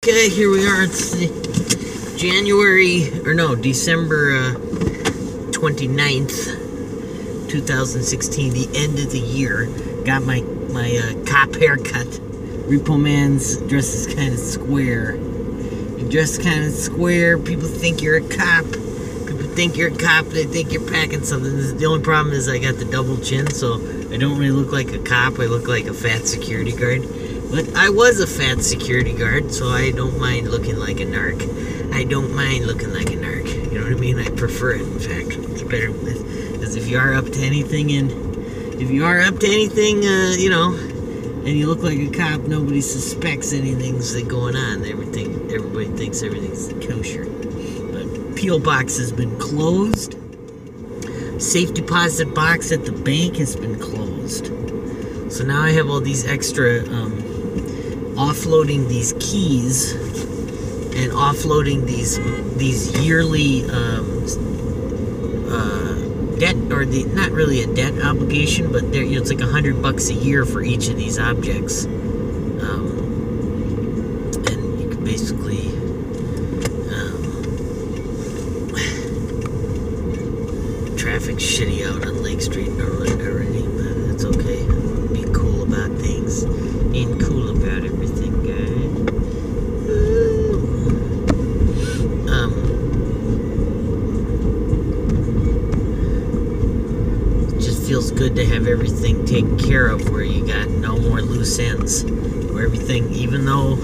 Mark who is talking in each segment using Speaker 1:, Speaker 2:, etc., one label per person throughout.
Speaker 1: Okay, here we are. It's December 29th, 2016, the end of the year. Got my cop haircut. Repo Man's dressed as kind of square. You dress kind of square, people think you're a cop. People think you're a cop, they think you're packing something. The only problem is I got the double chin, so I don't really look like a cop. I look like a fat security guard. But I was a fat security guard, so I don't mind looking like a narc. I don't mind looking like a narc. You know what I mean? I prefer it, in fact. It's better, because if you are up to anything, and you look like a cop, nobody suspects anything's going on. Everybody thinks everything's kosher. But P.O. Box has been closed. Safe deposit box at the bank has been closed. So now I have all these extra, offloading these keys and offloading these yearly debt, or not really a debt obligation, but it's like $100 a year for each of these objects, and you can basically traffic shitty out on Lake Street already, but it's okay. Be cool about things. Being cool about everything, guys. It just feels good to have everything taken care of, where you got no more loose ends. Where everything, even though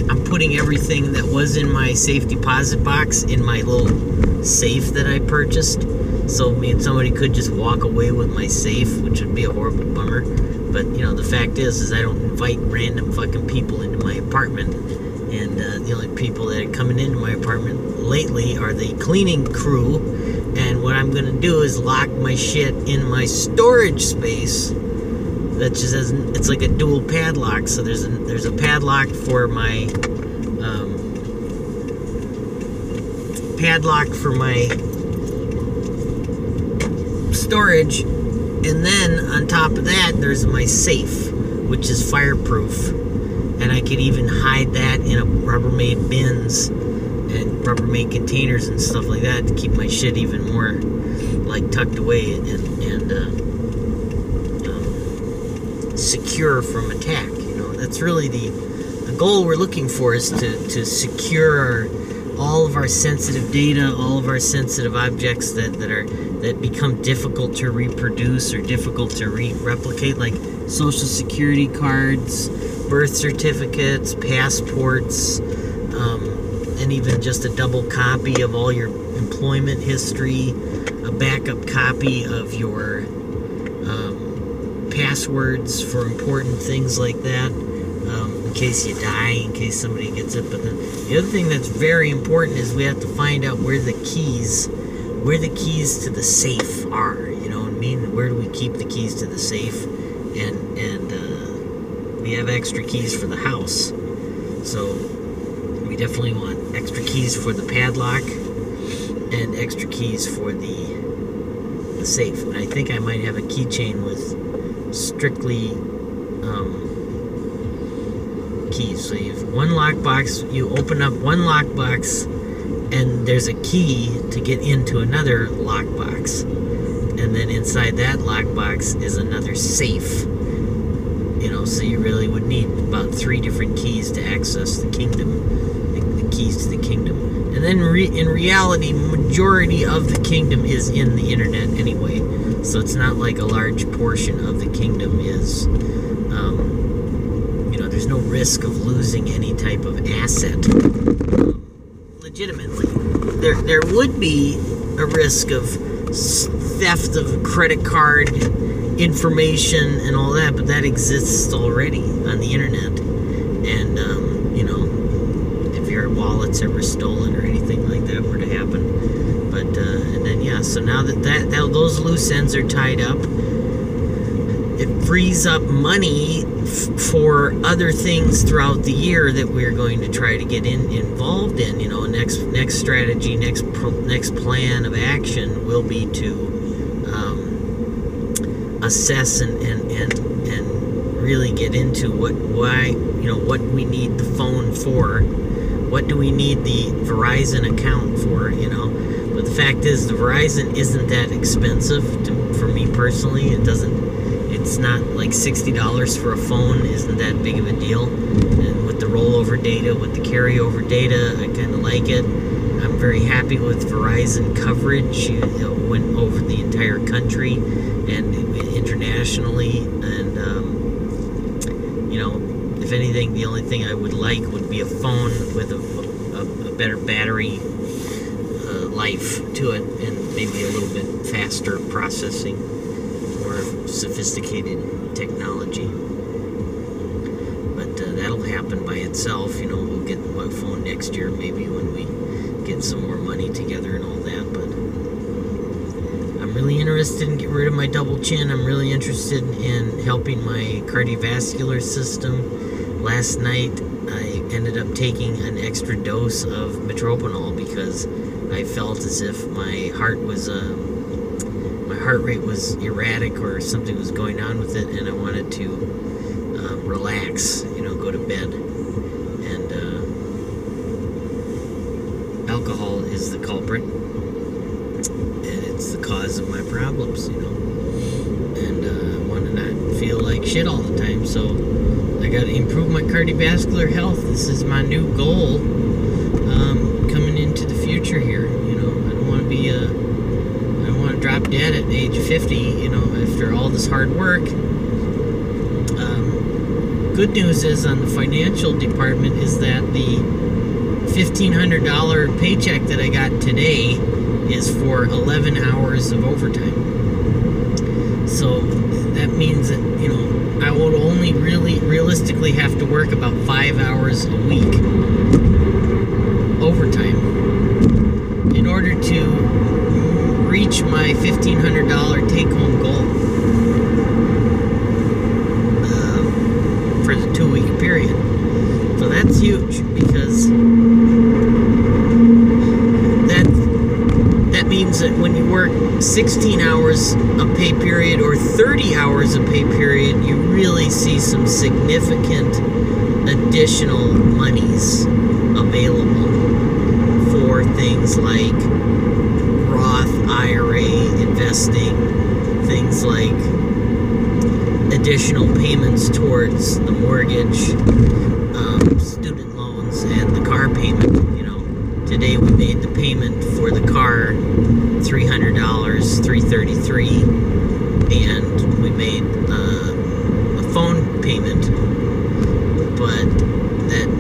Speaker 1: I'm putting everything that was in my safe deposit box in my little safe that I purchased, so me and somebody could just walk away with my safe, which would be a horrible bummer. But the fact is I don't invite random fucking people into my apartment, and the only people that are coming into my apartment lately are the cleaning crew. And what I'm gonna do is lock my shit in my storage space. That just has, it's like a dual padlock. So there's a padlock for my storage, and then on top of that there's my safe, which is fireproof, and I could even hide that in a Rubbermaid bins and Rubbermaid containers and stuff like that to keep my shit even more like tucked away and secure from attack. That's really the goal we're looking for, is to secure all of our sensitive data, all of our sensitive objects that become difficult to reproduce or difficult to replicate, like social security cards, birth certificates, passports, and even just a double copy of all your employment history, a backup copy of your passwords for important things like that, in case you die, in case somebody gets it. But the other thing that's very important is we have to find out where the keys to the safe are. You know what I mean? Where do we keep the keys to the safe? And we have extra keys for the house, so we definitely want extra keys for the padlock and extra keys for the safe. And I think I might have a keychain with strictly keys. So you have one lockbox, you open up one lockbox, and there's a key to get into another lockbox, and then inside that lockbox is another safe. So you really would need about 3 different keys to access the kingdom, the keys to the kingdom. And then in reality, majority of the kingdom is in the internet anyway, so it's not like a large portion of the kingdom is, there's no risk of losing any type of asset legitimately. There would be a risk of theft of credit card information and all that, but that exists already on the internet. And if your wallet's ever stolen or anything like that were to happen, but and then so now that those loose ends are tied up, it frees up money for other things throughout the year that we're going to try to get involved in. Next strategy, next plan of action will be to assess and really get into why what we need the phone for. What do we need the Verizon account for? But the fact is, the Verizon isn't that expensive for me personally. It's not like $60 for a phone isn't that big of a deal. And with the rollover data, with the carryover data, I kind of like it. I'm very happy with Verizon coverage. It went over the entire country and internationally. And if anything, the only thing I would like would be a phone with a better battery life to it, and maybe a little bit faster processing, more sophisticated technology. But that'll happen by itself. We'll get my phone next year, maybe, when we get some more money together and all that. But I'm really interested in getting rid of my double chin. I'm really interested in helping my cardiovascular system. Last night I ended up taking an extra dose of Metoprolol because I felt as if my heart rate was erratic, or something was going on with it, and I wanted to relax, go to bed. And alcohol is the culprit, and it's the cause of my problems, and I want to not feel like shit all the time. So I got to improve my cardiovascular health. This is my new goal coming into the future here. I don't want to be I don't want to drop dead at age 50, after all this hard work. Good news is, on the financial department, is that the $1,500 paycheck that I got today is for 11 hours of overtime. So that means that, I would only really realistically have to work about 5 hours a week overtime in order to reach my $1,500 take-home goal for the 2-week period. So that's huge, because that means that when you work 16 hours a pay period or 30 hours a pay period, you really see some significant additional monies available for things like Roth IRA investing, things like additional payments towards the mortgage, student loans, and the car payment. Today we made the payment for the car, $300, $333, and we made a phone payment, but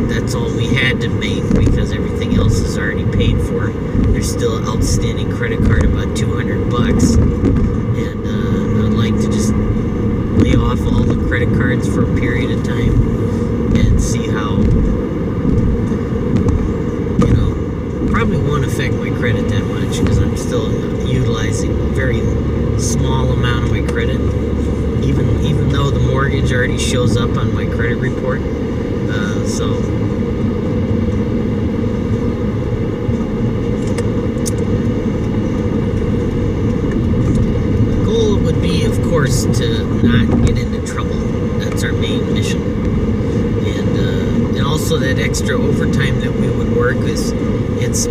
Speaker 1: that's all we had to make, because everything else is already paid for. There's still outstanding credit card about $200, and I'd like to just lay off all the credit cards for a period of time and see how. Probably won't affect my credit that much, because I'm still utilizing a very small amount of my credit, even though the mortgage already shows up on my credit report. So the goal would be, of course, to not get into trouble. That's our main mission. And also that extra overtime that we would work it's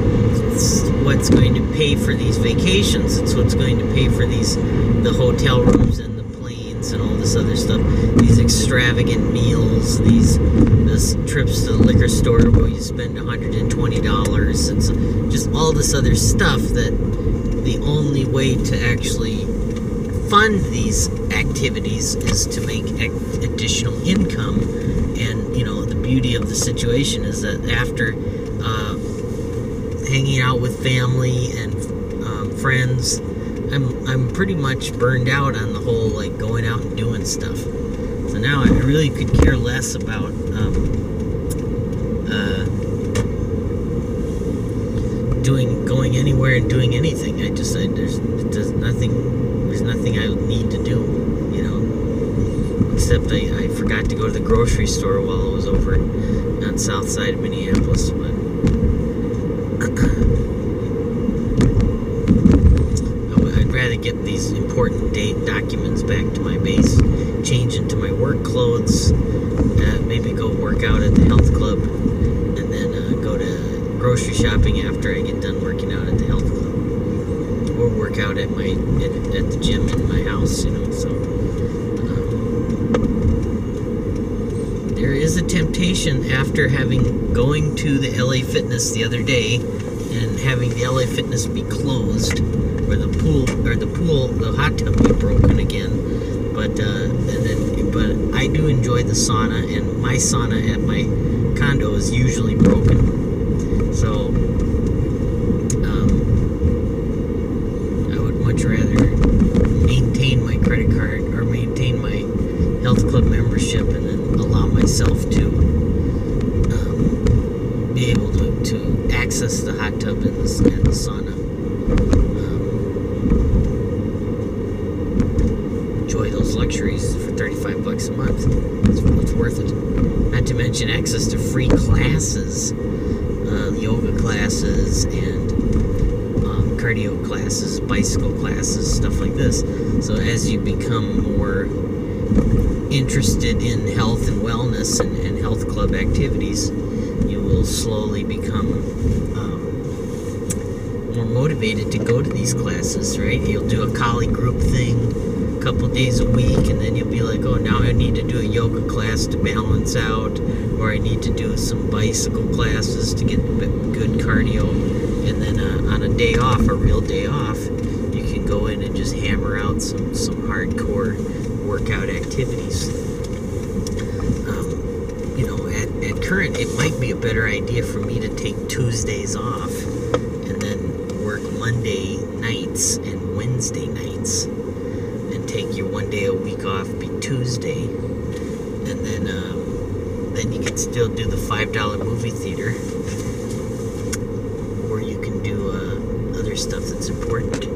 Speaker 1: what's going to pay for these vacations. It's what's going to pay for the hotel rooms and the planes and all this other stuff. These extravagant meals, these trips to the liquor store where you spend $120. It's just all this other stuff that the only way to actually fund these activities is to make additional income. And the beauty of the situation is that after hanging out with family and friends, I'm pretty much burned out on the whole going out and doing stuff. So now I really could care less about going anywhere and doing anything. There's nothing I need to do, except I forgot to go to the grocery store while I was over on the south side of Minneapolis. But I'd rather get these important documents back to my base change into my work clothes, maybe go work out at the health club, and then go to grocery shopping after I get done working out at the health club, or work out at the gym in my house, you know. So there is a temptation after going to the LA Fitness the other day and having the LA Fitness be closed, or the hot tub be broken again. But I do enjoy the sauna, and my sauna at my condo is usually broken. So I would much rather maintain my credit card or maintain my health club membership, and then allow myself to be able to access the hot tub and the sauna. Enjoy those luxuries for $35 a month. It's worth it. Not to mention access to free classes, yoga classes and cardio classes, bicycle classes, stuff like this. So as you become more interested in health and wellness and health club activities, you will slowly become more motivated to go to these classes, right? You'll do a Kali group thing a couple days a week, and then you'll be like, oh, now I need to do a yoga class to balance out, or I need to do some bicycle classes to get good cardio. And then on a day off, a real day off, you can go in and just hammer out some hardcore workout activities. You know, at current, it might be a better idea for me to take Tuesdays off and then work Monday nights and Wednesday nights, and take your one day a week off, be Tuesday, and then you can still do the $5 movie theater, or you can do other stuff that's important.